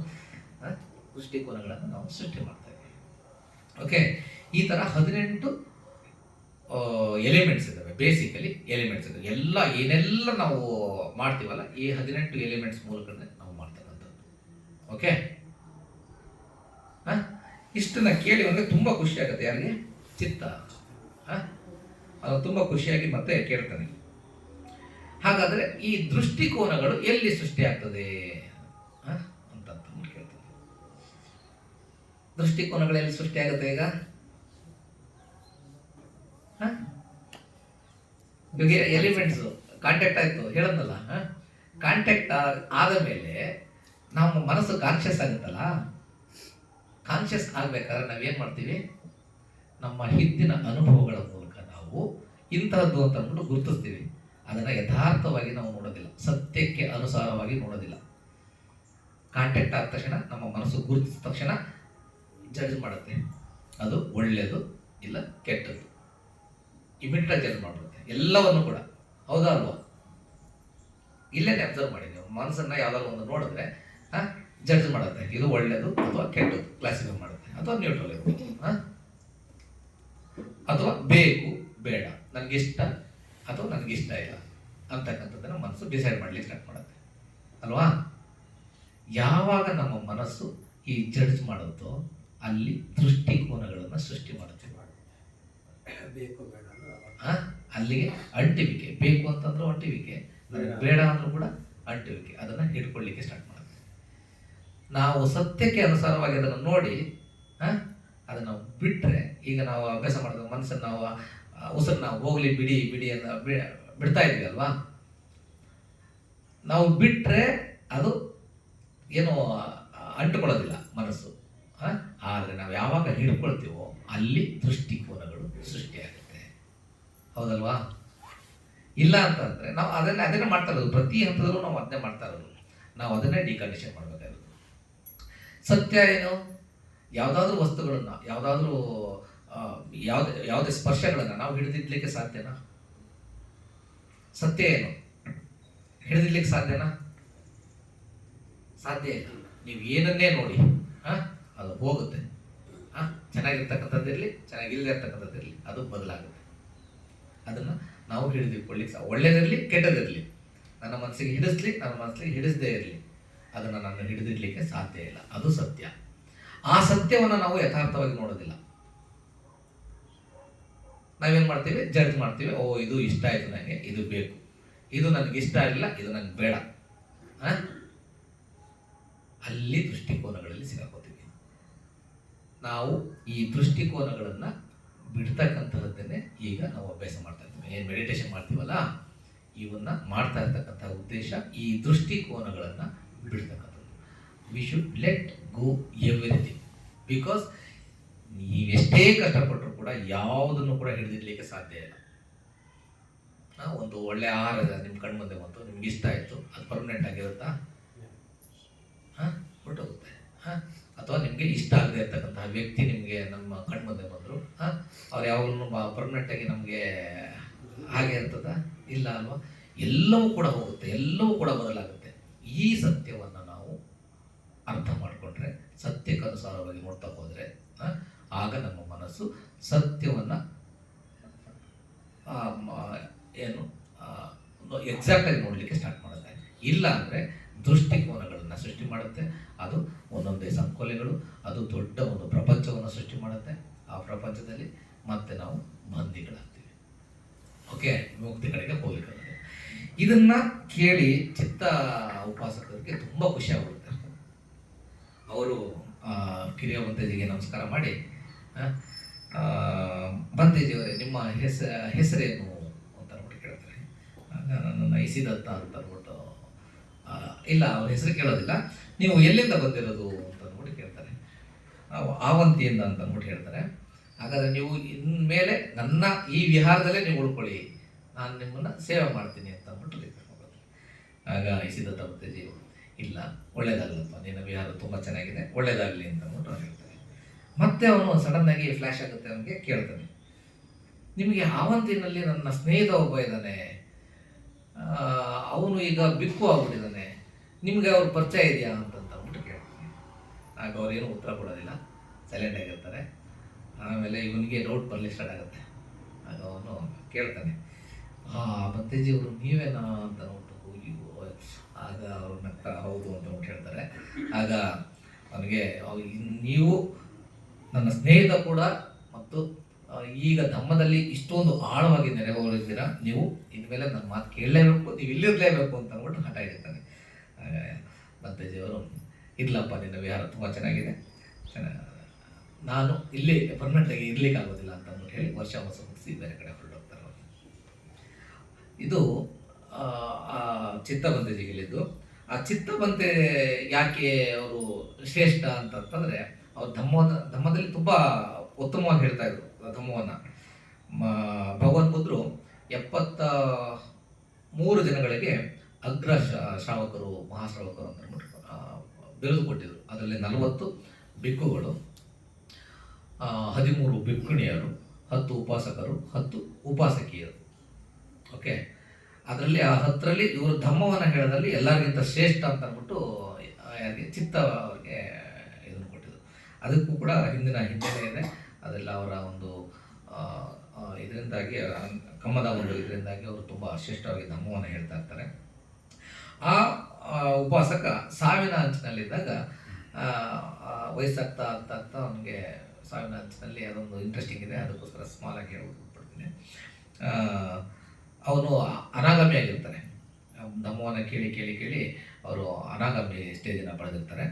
ದೃಷ್ಟಿಕೋನಗಳನ್ನು ನಾವು ಸೃಷ್ಟಿ ಮಾಡ್ತಾ ಇದ್ದೀವಿ. ಓಕೆ, ಈ ಥರ 18 ಎಲಿಮೆಂಟ್ಸ್ ಇದ್ದಾವೆ. ಬೇಸಿಕಲಿ ಎಲಿಮೆಂಟ್ಸ್ ಇದ್ದಾವೆ. ಏನೆಲ್ಲ ನಾವು ಮಾಡ್ತೀವಲ್ಲ ಈ 18 ಎಲಿಮೆಂಟ್ಸ್ ಮೂಲಕನೇ ನಾವು ಮಾಡ್ತಕ್ಕಂಥದ್ದು. ಓಕೆ, ಇಷ್ಟನ್ನ ಕೇಳಿ ಅಂದರೆ ತುಂಬ ಖುಷಿ ಆಗುತ್ತೆ. ಯಾರಿಗೆ? ಚಿತ್ತ ಅದು ತುಂಬ ಖುಷಿಯಾಗಿ ಮತ್ತೆ ಕೇಳ್ತಾನೆ. ಹಾಗಾದರೆ ಈ ದೃಷ್ಟಿಕೋನಗಳು ಎಲ್ಲಿ ಸೃಷ್ಟಿ ಆಗ್ತದೆ ಅಂತ ಕೇಳ್ತಾನೆ. ದೃಷ್ಟಿಕೋನಗಳು ಎಲ್ಲಿ ಸೃಷ್ಟಿ ಆಗುತ್ತೆ? ಈಗ ಎಲಿಮೆಂಟ್ಸ್ ಕಾಂಟ್ಯಾಕ್ಟ್ ಆಯ್ತು ಹೇಳದ್ನಲ್ಲ. ಕಾಂಟ್ಯಾಕ್ಟ್ ಆದ ಮೇಲೆ ನಮ್ಮ ಮನಸ್ಸು ಕಾನ್ಷಿಯಸ್ ಆಗುತ್ತಲ್ಲ. ಕಾನ್ಷಿಯಸ್ ಆಗ್ಬೇಕಾದ್ರೆ ನಾವೇನ್ ಮಾಡ್ತೀವಿ? ನಮ್ಮ ಹಿಂದಿನ ಅನುಭವಗಳ ಮೂಲಕ ನಾವು ಇಂತಹದ್ದು ಅಂತ ಅಂದ್ಬಿಟ್ಟು ಗುರುತಿಸ್ತೀವಿ. ಅದನ್ನ ಯಥಾರ್ಥವಾಗಿ ನಾವು ನೋಡೋದಿಲ್ಲ, ಸತ್ಯಕ್ಕೆ ಅನುಸಾರವಾಗಿ ನೋಡೋದಿಲ್ಲ. ಕಾಂಟ್ಯಾಕ್ಟ್ ಆದ ತಕ್ಷಣ ನಮ್ಮ ಮನಸ್ಸು ಗುರುತಿಸಿದ ತಕ್ಷಣ ಜಡ್ಜ್ ಮಾಡುತ್ತೆ. ಅದು ಒಳ್ಳೆಯದು ಇಲ್ಲ ಕೆಟ್ಟದ್ದು, ಇಮಿಡಿಯೇಟ್ ಜಡ್ಜ್ ಮಾಡುತ್ತೆ ಎಲ್ಲವನ್ನು ಕೂಡ. ಹೌದಾ ಅಲ್ವಾ? ಇಲ್ಲೇ ಅಬ್ಸರ್ವ್ ಮಾಡಿ ನೀವು. ಮನಸ್ಸನ್ನ ಯಾವ್ದಾದ್ರು ಒಂದು ನೋಡಿದ್ರೆ ಜಡ್ಜ್ ಮಾಡುತ್ತೆ. ಇದು ಒಳ್ಳೆಯದು ಅಥವಾ ಕೆಟ್ಟದ್ದು ಕ್ಲಾಸಿಫೈ ಮಾಡುತ್ತೆ, ಅಥವಾ ನ್ಯೂಟ್ರಲ್ ಇರುತ್ತೆ, ಅಥವಾ ಬೇಕು ಬೇಡ, ನನಗಿಷ್ಟ ಅಥವಾ ನನಗಿಷ್ಟ ಇಲ್ಲ ಅಂತಕ್ಕಂಥದ್ದನ್ನು ಮನಸ್ಸು ಡಿಸೈಡ್ ಮಾಡಲಿಕ್ಕೆ ಸ್ಟಾರ್ಟ್ ಮಾಡುತ್ತೆ ಅಲ್ವಾ? ಯಾವಾಗ ನಮ್ಮ ಮನಸ್ಸು ಈ ಜಡ್ಜ್ ಮಾಡುತ್ತೋ ಅಲ್ಲಿ ದೃಷ್ಟಿಕೋನಗಳನ್ನು ಸೃಷ್ಟಿ ಮಾಡುತ್ತೆ. ಬೇಕು ಬೇಡ ಅಲ್ಲಿಗೆ ಅಂಟಿವಿಕೆ. ಬೇಕು ಅಂತಂದ್ರೂ ಅಂಟಿವಿಕೆ, ಬೇಡ ಅಂದ್ರೂ ಕೂಡ ಅಂಟಿವಿಕೆ. ಅದನ್ನು ಹಿಡ್ಕೊಳ್ಳಿಕ್ಕೆ ಸ್ಟಾರ್ಟ್ ಮಾಡುತ್ತೆ. ನಾವು ಸತ್ಯಕ್ಕೆ ಅನುಸಾರವಾಗಿ ಅದನ್ನು ನೋಡಿ ಅದನ್ನು ಬಿಟ್ಟರೆ, ಈಗ ನಾವು ಅಭ್ಯಾಸ ಮಾಡಿದ ಮನಸ್ಸನ್ನು ನಾವು ಉಸಿರು ನಾವು ಹೋಗ್ಲಿ ಬಿಡಿ ಬಿಡಿ ಅಂತ ಬಿಡ್ತಾ ಇದ್ವಿ ಅಲ್ವಾ? ನಾವು ಬಿಟ್ಟರೆ ಅದು ಏನೋ ಅಂಟುಕೊಳ್ಳೋದಿಲ್ಲ ಮನಸ್ಸು. ಆದರೆ ನಾವು ಯಾವಾಗ ಹಿಡ್ಕೊಳ್ತೀವೋ ಅಲ್ಲಿ ದೃಷ್ಟಿಕೋನಗಳು ಸೃಷ್ಟಿಯಾಗುತ್ತೆ. ಹೌದಲ್ವಾ? ಇಲ್ಲ ಅಂತಂದರೆ ನಾವು ಅದನ್ನೇ ಮಾಡ್ತಾ ಇರೋದು. ಪ್ರತಿ ಹಂತದಲ್ಲೂ ನಾವು ಅದನ್ನೇ ಮಾಡ್ತಾ ಇರೋದು. ನಾವು ಅದನ್ನೇ ಡಿಕಂಡೀಷನ್ ಮಾಡಬೇಕಾಗಿರೋದು. ಸತ್ಯ ಏನು? ಯಾವುದಾದ್ರೂ ವಸ್ತುಗಳನ್ನು, ಯಾವುದಾದ್ರೂ ಯಾವುದೇ ಸ್ಪರ್ಶಗಳನ್ನು ನಾವು ಹಿಡಿದಿಡ್ಲಿಕ್ಕೆ ಸಾಧ್ಯನಾ? ಸತ್ಯ ಏನು? ಹಿಡಿದಿಡ್ಲಿಕ್ಕೆ ಸಾಧ್ಯನಾ? ಸಾಧ್ಯ ಇಲ್ಲ. ನೀವು ಏನನ್ನೇ ನೋಡಿ ಅದು ಹೋಗುತ್ತೆ. ಚೆನ್ನಾಗಿರ್ತಕ್ಕಂಥದ್ದಿರಲಿ, ಚೆನ್ನಾಗಿಲ್ಲದೆ ಇರ್ತಕ್ಕಂಥದ್ದಿರಲಿ, ಅದು ಬದಲಾಗುತ್ತೆ. ಅದನ್ನು ನಾವು ಹಿಡಿದಿಟ್ಕೊಳ್ಳಿಕ್ಕೆ ಒಳ್ಳೇದಿರಲಿ ಕೆಟ್ಟದಿರಲಿ, ನನ್ನ ಮನಸ್ಸಿಗೆ ಹಿಡಿಸ್ಲಿ, ನನ್ನ ಮನಸ್ಸಿಗೆ ಹಿಡಿಸದೇ ಇರಲಿ, ಅದನ್ನು ನಾನು ಹಿಡಿದಿಡ್ಲಿಕ್ಕೆ ಸಾಧ್ಯ ಇಲ್ಲ. ಅದು ಸತ್ಯ. ಆ ಸತ್ಯವನ್ನು ನಾವು ಯಥಾರ್ಥವಾಗಿ ನೋಡೋದಿಲ್ಲ. ನಾವೇನು ಮಾಡ್ತೀವಿ, ಜಡ್ಜ್ ಮಾಡ್ತೀವಿ. ಓ ಇದು ಇಷ್ಟ ಆಯಿತು ನನಗೆ, ಇದು ಬೇಕು, ಇದು ನನಗೆ ಇಷ್ಟ ಇಲ್ಲ, ಇದು ನನಗೆ ಬೇಡ. ಅಲ್ಲಿ ದೃಷ್ಟಿಕೋನಗಳಲ್ಲಿ ಸಿಗಾಕೋತೀವಿ. ನಾವು ಈ ದೃಷ್ಟಿಕೋನಗಳನ್ನು ಬಿಡ್ತಕ್ಕಂತಹದ್ದನ್ನೇ ಈಗ ನಾವು ಅಭ್ಯಾಸ ಮಾಡ್ತಾ ಇದ್ದೀವಿ. ಏನು ಮೆಡಿಟೇಷನ್ ಮಾಡ್ತೀವಲ್ಲ, ಇವನ್ನ ಮಾಡ್ತಾ ಇರ್ತಕ್ಕಂಥ ಉದ್ದೇಶ ಈ ದೃಷ್ಟಿಕೋನಗಳನ್ನು ಬಿಡ್ತಕ್ಕಂಥದ್ದು. We should let go everything. Because ನೀವೆಷ್ಟೇ ಕಷ್ಟಪಟ್ಟರು ಕೂಡ ಯಾವುದನ್ನು ಕೂಡ ಹಿಡಿದಿಡ್ಲಿಕ್ಕೆ ಸಾಧ್ಯ ಇಲ್ಲ. ಒಂದು ಒಳ್ಳೆ ಆಹಾರ ನಿಮ್ಮ ಕಣ್ಣು ಮುಂದೆ ಬಂತು, ನಿಮ್ಗೆ ಇಷ್ಟ ಆಯಿತು, ಅದು ಪರ್ಮನೆಂಟ್ ಆಗಿರುತ್ತಾ? ಹೊರಟೋಗುತ್ತೆ. ಅಥವಾ ನಿಮಗೆ ಇಷ್ಟ ಆಗದೆ ಇರ್ತಕ್ಕಂತಹ ವ್ಯಕ್ತಿ ನಿಮಗೆ ನಮ್ಮ ಕಣ್ಣು ಮುಂದೆ ಬಂದರು, ಅವ್ರು ಯಾವಾಗಲೂ ಪರ್ಮನೆಂಟಾಗಿ ನಮಗೆ ಹಾಗೆ ಇರ್ತದ? ಇಲ್ಲ ಅಲ್ವಾ? ಎಲ್ಲವೂ ಕೂಡ ಹೋಗುತ್ತೆ, ಎಲ್ಲವೂ ಕೂಡ ಬದಲಾಗುತ್ತೆ. ಈ ಸತ್ಯವನ್ನು ನಾವು ಅರ್ಥ ಮಾಡಿಕೊಂಡ್ರೆ, ಸತ್ಯಕ್ಕನುಸಾರವಾಗಿ ನೋಡ್ತಾ ಹೋದರೆ ಆಗ ನಮ್ಮ ಮನಸ್ಸು ಸತ್ಯವನ್ನು ಏನು ಎಕ್ಸಾಕ್ಟಾಗಿ ನೋಡಲಿಕ್ಕೆ ಸ್ಟಾರ್ಟ್ ಮಾಡುತ್ತೆ. ಇಲ್ಲ ಅಂದರೆ ದೃಷ್ಟಿಕೋನಗಳನ್ನು ಸೃಷ್ಟಿ ಮಾಡುತ್ತೆ. ಅದು ಒಂದೊಂದೇ ಸಂಕೋಲೆಗಳು, ಅದು ದೊಡ್ಡ ಒಂದು ಪ್ರಪಂಚವನ್ನು ಸೃಷ್ಟಿ ಮಾಡುತ್ತೆ. ಆ ಪ್ರಪಂಚದಲ್ಲಿ ಮತ್ತೆ ನಾವು ಬಂದಿಗಳಾಗ್ತೀವಿ. ಓಕೆ, ಮುಕ್ತಿ ಕಡೆಗೆ ಹೋಗ್ಲಿಕ್ಕೆ. ಇದನ್ನು ಕೇಳಿ ಚಿತ್ತ ಉಪಾಸಕರಿಗೆ ತುಂಬ ಖುಷಿಯಾಗುತ್ತೆ. ಅವರು ಕಿರಿಯ ಬಂತೇಜಿಗೆ ನಮಸ್ಕಾರ ಮಾಡಿ, ಬಂತೇಜಿಯವರೇ ನಿಮ್ಮ ಹೆಸರೇನು ಅಂತ ನೋಡಿ ಕೇಳ್ತಾರೆ. ಆಗ ನನ್ನನ್ನು ಇಸಿದತ್ತ ಅಂತ ಅಂದ್ಬಿಟ್ಟು, ಇಲ್ಲ ಅವ್ರ ಹೆಸರು ಕೇಳೋದಿಲ್ಲ, ನೀವು ಎಲ್ಲಿಂದ ಬಂದಿರೋದು ಅಂತ ಅಂದ್ಬಿಟ್ಟು ಕೇಳ್ತಾರೆ. ಆವಂತಿಯಿಂದ ಅಂತ ಅಂದ್ಬಿಟ್ಟು ಹೇಳ್ತಾರೆ. ಹಾಗಾದರೆ ನೀವು ಇನ್ಮೇಲೆ ನನ್ನ ಈ ವಿಹಾರದಲ್ಲೇ ನೀವು ಉಳ್ಕೊಳ್ಳಿ, ನಾನು ನಿಮ್ಮನ್ನು ಸೇವೆ ಮಾಡ್ತೀನಿ ಅಂತ ಅಂದ್ಬಿಟ್ಟು ಹೋಗೋದು. ಆಗ ಇಸಿದತ್ತ ಬಂತೇಜಿ, ಇಲ್ಲ ಒಳ್ಳೇದಾಗಲಪ್ಪ, ನಿನ್ನ ವಿಹಾರ ತುಂಬ ಚೆನ್ನಾಗಿದೆ, ಒಳ್ಳೇದಾಗಲಿ ಅಂತ ಅಂದ್ಬಿಟ್ಟು ಅವ್ರು ಹೇಳ್ತಾರೆ. ಮತ್ತೆ ಅವನು ಸಡನ್ನಾಗಿ ಫ್ಲ್ಯಾಶ್ ಆಗುತ್ತೆ, ಅವನಿಗೆ ಕೇಳ್ತಾನೆ, ನಿಮಗೆ ಆವಂತಿನಲ್ಲಿ ನನ್ನ ಸ್ನೇಹಿತ ಒಬ್ಬ ಇದ್ದಾನೆ, ಅವನು ಈಗ ಬಿಕ್ಕು ಆಗ್ಬಿಟ್ಟಿದ್ದಾನೆ, ನಿಮಗೆ ಅವ್ರ ಪರಿಚಯ ಇದೆಯಾ ಅಂತ ಅಂದ್ಬಿಟ್ಟು ಕೇಳ್ತಾನೆ. ಆಗ ಅವ್ರೇನು ಉತ್ತರ ಕೊಡೋದಿಲ್ಲ, ಸೈಲೆಂಟ್ ಆಗಿರ್ತಾರೆ. ಆಮೇಲೆ ಇವನಿಗೆ ಡೌಟ್ ಬರಲಿಕ್ಕೆ ಸ್ಟಾರ್ಟ್ ಆಗುತ್ತೆ. ಆಗ ಅವನು ಕೇಳ್ತಾನೆ, ಬಂತೇಜಿ ಅವರು ನೀವೇನಾ ಅಂತ ನೋಡ್ಬಿಟ್ಟು. ಆಗ ಅವ್ರು ನಗ್ತಾ ಹೌದು ಅಂತ ನೋಡ್ಬಿಟ್ಟು ಹೇಳ್ತಾರೆ. ಆಗ ಅವನಿಗೆ, ನೀವು ನನ್ನ ಸ್ನೇಹಿತ ಕೂಡ, ಮತ್ತು ಈಗ ಧಮ್ಮದಲ್ಲಿ ಇಷ್ಟೊಂದು ಆಳವಾಗಿ ನೆರವೇರಿದ್ದೀರಾ, ನೀವು ಇನ್ಮೇಲೆ ನನ್ನ ಮಾತು ಕೇಳಲೇಬೇಕು, ನೀವು ಇಲ್ಲಿರಲೇಬೇಕು ಅಂತ ಅಂದ್ಬಿಟ್ಟು ಹಠ ಹಿಡಿತಾನೆ. ಬಂತೇಜಿಯವರು, ಇರ್ಲಪ್ಪ ನಿನ್ನ ವಿಹಾರ ತುಂಬ ಚೆನ್ನಾಗಿದೆ, ನಾನು ಇಲ್ಲಿ ಪರ್ಮನೆಂಟಾಗಿ ಇರ್ಲಿಕ್ಕೆ ಆಗೋದಿಲ್ಲ ಅಂತ ಅಂದ್ಬಿಟ್ಟು ಹೇಳಿ ವರ್ಷ ಮುಗಿಸಿ ಬೇರೆ ಕಡೆ ಹೊರಟೋಗ್ತಾರೆ. ಇದು ಚಿತ್ತಬಂತೆ ಜಿಗಿಲಿದ್ದು. ಆ ಚಿತ್ತಬಂತೆ ಯಾಕೆ ಅವರು ಶ್ರೇಷ್ಠ ಅಂತಂತಂದರೆ, ಅವ್ರು ಧಮ್ಮದಲ್ಲಿ ತುಂಬ ಉತ್ತಮವಾಗಿ ಹೇಳ್ತಾ ಇದ್ರು ಧಮ್ಮವನ್ನು. ಭಗವಾನ್ ಬುದ್ಧರು 73 ಜನಗಳಿಗೆ ಅಗ್ರ ಶ್ರಾವಕರು, ಮಹಾಶ್ರಾವಕರು ಅಂತ ಅಂದ್ಬಿಟ್ಟು ಬಿರುದು ಕೊಟ್ಟಿದ್ರು. ಅದರಲ್ಲಿ 40 ಬಿಕ್ಕುಗಳು, 13 ಬಿಕ್ಕುಣಿಯರು, 10 ಉಪಾಸಕರು, 10 ಉಪಾಸಕಿಯರು. ಓಕೆ, ಅದರಲ್ಲಿ ಆ 10ರಲ್ಲಿ ಇವರು ಧಮ್ಮವನ್ನು ಹೇಳೋದ್ರಲ್ಲಿ ಎಲ್ಲರಿಗಿಂತ ಶ್ರೇಷ್ಠ ಅಂತ ಅಂದ್ಬಿಟ್ಟು ಯಾರಿಗೆ ಚಿತ್ತ ಅವ್ರಿಗೆ ಇದನ್ನು ಕೊಟ್ಟಿದ್ರು. ಅದಕ್ಕೂ ಕೂಡ ಹಿನ್ನೆಲೆ ಇದೆ. ಅದೆಲ್ಲ ಅವರ ಒಂದು ಇದರಿಂದಾಗಿ, ಕಮ್ಮದ ಒಂದು ಇದರಿಂದಾಗಿ ಅವರು ತುಂಬ ಶ್ರೇಷ್ಠವಾಗಿ ಧಮ್ಮವನ್ನು ಹೇಳ್ತಾ ಇರ್ತಾರೆ. ಆ ಉಪಾಸಕ ಸಾವಿನ ಅಂಚಿನಲ್ಲಿದ್ದಾಗ, ವಯಸ್ಸಾಗ್ತಾ ಅಂತ ಅವನಿಗೆ ಸಾವಿನ ಅಂಚಿನಲ್ಲಿ ಅದೊಂದು ಇಂಟ್ರೆಸ್ಟಿಂಗ್ ಇದೆ, ಅದಕ್ಕೋಸ್ಕರ ಸ್ಮಾಲ್ ಆಗಿ ಹೇಳ್ಬಿಡ್ತೀನಿ. ಅವನು ಅನಾಗಾಮಿ ಆಗಿರ್ತಾನೆ. ಧಮ್ಮವನ್ನು ಕೇಳಿ ಕೇಳಿ ಕೇಳಿ ಅವರು ಅನಾಗಾಮಿ ಸ್ಟೇಜನ್ನು ಪಡೆದಿರ್ತಾರೆ.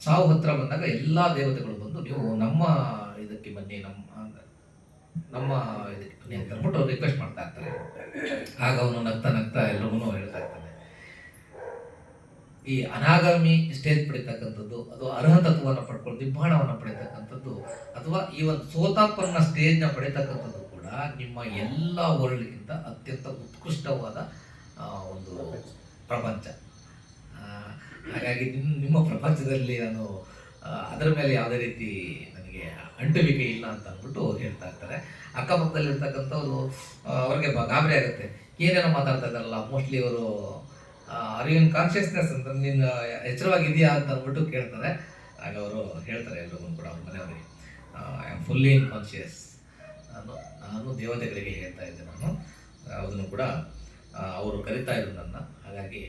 ಸಾವು ಹತ್ರ ಬಂದಾಗ ಎಲ್ಲ ದೇವತೆಗಳು ಬಂದು, ನೀವು ನಮ್ಮ ಇದಕ್ಕೆ ಬನ್ನಿ, ನಮ್ಮ ಇದಕ್ಕೆ ಬನ್ನಿ ಅಂತ ಅಂದ್ಬಿಟ್ಟು ಅವ್ರು ರಿಕ್ವೆಸ್ಟ್ ಮಾಡ್ತಾ ಇರ್ತಾರೆ. ಆಗ ಅವನು ನಗ್ತಾ ನಗ್ತಾ ಎಲ್ಲವನ್ನೂ ಹೇಳ್ತಾ ಇರ್ತಾನೆ. ಈ ಅನಾಗಾಮಿ ಸ್ಟೇಜ್ ಪಡಿತಕ್ಕಂಥದ್ದು, ಅದು ಅರ್ಹತತ್ವವನ್ನು ಪಡ್ಕೊಂಡು ನಿರ್ಮಾಣವನ್ನು ಪಡಿತಕ್ಕಂಥದ್ದು, ಅಥವಾ ಈ ಒಂದು ಸೋತಾಪನ್ನ ಸ್ಟೇಜ್ನ ಪಡಿತಕ್ಕಂಥದ್ದು ಕೂಡ ನಿಮ್ಮ ಎಲ್ಲ ವರ್ಲ್ಡ್ಗಿಂತ ಅತ್ಯಂತ ಉತ್ಕೃಷ್ಟವಾದ ಒಂದು ಪ್ರಪಂಚ. ಹಾಗಾಗಿ ನಿಮ್ಮ ಪ್ರಪಂಚದಲ್ಲಿ ನಾನು ಅದರ ಮೇಲೆ ಯಾವುದೇ ರೀತಿ ನನಗೆ ಅಂಟುವಿಕೆ ಇಲ್ಲ ಅಂತ ಅಂದ್ಬಿಟ್ಟು ಹೇಳ್ತಾ ಇರ್ತಾರೆ. ಅಕ್ಕಪಕ್ಕದಲ್ಲಿರ್ತಕ್ಕಂಥವ್ರು ಅವ್ರಿಗೆ ಗಾಬರಿ ಆಗುತ್ತೆ, ಏನೇನೋ ಮಾತಾಡ್ತಾ ಇದ್ದಾರಲ್ಲ, ಮೋಸ್ಟ್ಲಿ ಅವರು ಅರಿವಿನ ಕಾನ್ಷಿಯಸ್ನೆಸ್ ಅಂತ ನಿನ್ನ ಎಚ್ಚರವಾಗಿದೆಯಾ ಅಂತ ಅಂದ್ಬಿಟ್ಟು ಕೇಳ್ತಾರೆ. ಆಗ ಅವರು ಹೇಳ್ತಾರೆ ಎಲ್ಲರಿಗೂ ಕೂಡ, ಅವ್ರ ಮನೆಯವರಿಗೆ, I am fully in conscious, ನಾನು ದೇವತೆಗಳಿಗೆ ಹೇಳ್ತಾ ಇದ್ದೆ, ನಾನು ಯಾವುದನ್ನು ಕೂಡ ಅವರು ಕರಿತಾ ಇದ್ರು ನನ್ನ. ಹಾಗಾಗಿ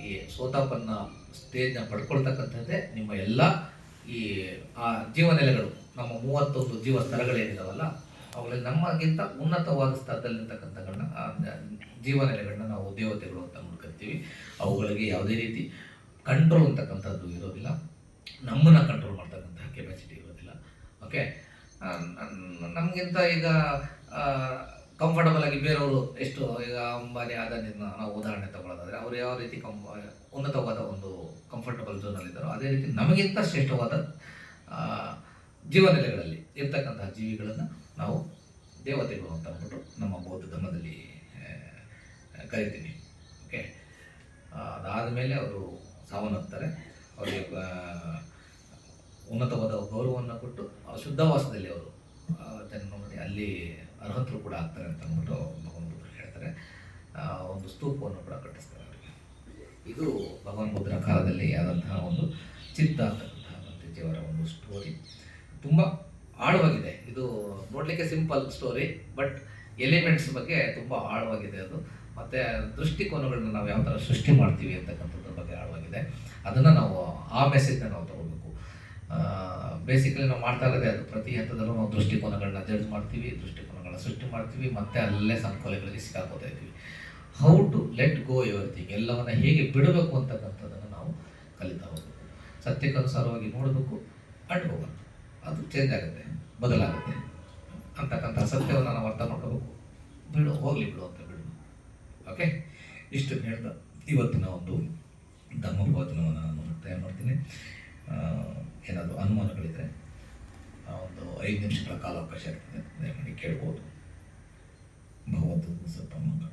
ಈ ಸೋತಾಪನ್ನ ಸ್ಟೇಜ್ನ ಪಡ್ಕೊಳ್ತಕ್ಕಂಥದ್ದೇ ನಿಮ್ಮ ಎಲ್ಲ ಈ ಆ ಜೀವನೆಲೆಗಳು ನಮ್ಮ 31 ಜೀವ ಸ್ತರಗಳೇನಿದಾವಲ್ಲ ಅವುಗಳಲ್ಲಿ ನಮಗಿಂತ ಉನ್ನತವಾದ ಸ್ತರದಲ್ಲಿರ್ತಕ್ಕಂಥಗಳನ್ನ ಜೀವನೆಲೆಗಳನ್ನ ನಾವು ದೇವತೆಗಳು ಅಂತ ನೋಡ್ಕೊತೀವಿ. ಅವುಗಳಿಗೆ ಯಾವುದೇ ರೀತಿ ಕಂಟ್ರೋಲ್ ಅಂತಕ್ಕಂಥದ್ದು ಇರೋದಿಲ್ಲ, ನಮ್ಮನ್ನು ಕಂಟ್ರೋಲ್ ಮಾಡ್ತಕ್ಕಂತಹ ಕೆಪಾಸಿಟಿ ಇರೋದಿಲ್ಲ. ಓಕೆ, ನಮಗಿಂತ ಈಗ ಕಂಫರ್ಟಬಲ್ ಆಗಿ ಬೇರೆಯವರು ಎಷ್ಟು ಈಗ ಅಂಬಾನಿ ಅದಾನಿನ ನಾವು ಉದಾಹರಣೆ ತಗೊಳ್ಳೋದಾದರೆ ಅವರು ಯಾವ ರೀತಿ ಉನ್ನತವಾದ ಒಂದು ಕಂಫರ್ಟಬಲ್ ಝೋನಲ್ಲಿದ್ದಾರೋ ಅದೇ ರೀತಿ ನಮಗಿಂತ ಶ್ರೇಷ್ಠವಾದ ಜೀವನೆಲೆಗಳಲ್ಲಿ ಇರ್ತಕ್ಕಂತಹ ಜೀವಿಗಳನ್ನು ನಾವು ದೇವತೆಗಳು ಅಂತ ಅಂದ್ಬಿಟ್ಟು ನಮ್ಮ ಬೌದ್ಧ ಧರ್ಮದಲ್ಲಿ ಕರಿತೀವಿ. ಓಕೆ, ಅದಾದ ಮೇಲೆ ಅವರು ಸಾವನ್ನಪ್ತಾರೆ. ಅವರಿಗೆ ಉನ್ನತವಾದ ಗೌರವವನ್ನು ಕೊಟ್ಟು ಶುದ್ಧವಾಸದಲ್ಲಿ ಅವರು ಜನ್ಮ ಮಾಡಿ ಅಲ್ಲಿ ಅರ್ಹತರು ಕೂಡ ಆಗ್ತಾರೆ ಅಂತ ಅಂದ್ಬಿಟ್ಟು ಭಗವಾನ್ ಬುದ್ಧರು ಹೇಳ್ತಾರೆ. ಒಂದು ಸ್ತೂಪವನ್ನು ಕೂಡ ಕಟ್ಟಿಸ್ತಾರೆ ಅವರಿಗೆ. ಇದು ಭಗವಾನ್ ಬುದ್ಧನ ಕಾಲದಲ್ಲಿ ಆದಂತಹ ಒಂದು ಚಿತ್ತ ಅಂತಕ್ಕಂತಹ ಮಂತ್ರಿಜಿಯವರ ಒಂದು ಸ್ಟೋರಿ. ತುಂಬ ಆಳವಾಗಿದೆ ಇದು. ನೋಡಲಿಕ್ಕೆ ಸಿಂಪಲ್ ಸ್ಟೋರಿ, ಬಟ್ ಎಲಿಮೆಂಟ್ಸ್ ಬಗ್ಗೆ ತುಂಬ ಆಳವಾಗಿದೆ ಅದು. ಮತ್ತು ದೃಷ್ಟಿಕೋನಗಳನ್ನ ನಾವು ಯಾವ ಥರ ಸೃಷ್ಟಿ ಮಾಡ್ತೀವಿ ಅಂತಕ್ಕಂಥದ್ರ ಬಗ್ಗೆ ಆಳವಾಗಿದೆ. ಅದನ್ನು ನಾವು ಆ ಮೆಸೇಜ್ನ ನಾವು ತಗೋಬೇಕು. ಬೇಸಿಕಲಿ ನಾವು ಮಾಡ್ತಾ ಇರೋದೇ ಅದು. ಪ್ರತಿ ಹಂತದಲ್ಲೂ ನಾವು ದೃಷ್ಟಿಕೋನಗಳನ್ನ ಜಡ್ಜ್ ಮಾಡ್ತೀವಿ, ದೃಷ್ಟಿಕೋನಗಳನ್ನ ಸೃಷ್ಟಿ ಮಾಡ್ತೀವಿ, ಮತ್ತು ಅಲ್ಲೇ ಸಂಕೋಲೆಗಳಿಗೆ ಸಿಕ್ಕಾಕೋತಾ ಇದ್ದೀವಿ. How to let go everything, ಎಲ್ಲವನ್ನ ಹೇಗೆ ಬಿಡಬೇಕು ಅಂತಕ್ಕಂಥದ್ದನ್ನು ನಾವು ಕಲಿತಾ ಹೋಗಬೇಕು. ಸತ್ಯಕ್ಕನುಸಾರವಾಗಿ ನೋಡಬೇಕು, ಹೋಗಬೇಕು. ಅದು ಚೇಂಜ್ ಆಗುತ್ತೆ, ಬದಲಾಗುತ್ತೆ ಅಂತಕ್ಕಂಥ ಸತ್ಯವನ್ನು ನಾವು ಅರ್ಥ ಮಾಡ್ಕೋಬೇಕು. ಹೋಗಲಿ ಬಿಡು ಅಂತ ಬಿಡು. ಓಕೆ, ಇಷ್ಟು ಹೇಳ್ತಾ ಇವತ್ತಿನ ಒಂದು ಧರ್ಮ ಪ್ರವಚನವನ್ನು ನಾನು ಮುಕ್ತಾಯ ಮಾಡ್ತೀನಿ. ಏನಾದರೂ ಅನುಮಾನಗಳಿದ್ದರೆ ಒಂದು 5 ನಿಮಿಷಗಳ ಕಾಲಾವಕಾಶ ಇರ್ತದೆ, ದಯಮಾಡಿ ಕೇಳ್ಬೋದು. ಭಗವಂತ ಸ್ವಲ್ಪ ಮಂಗಳ.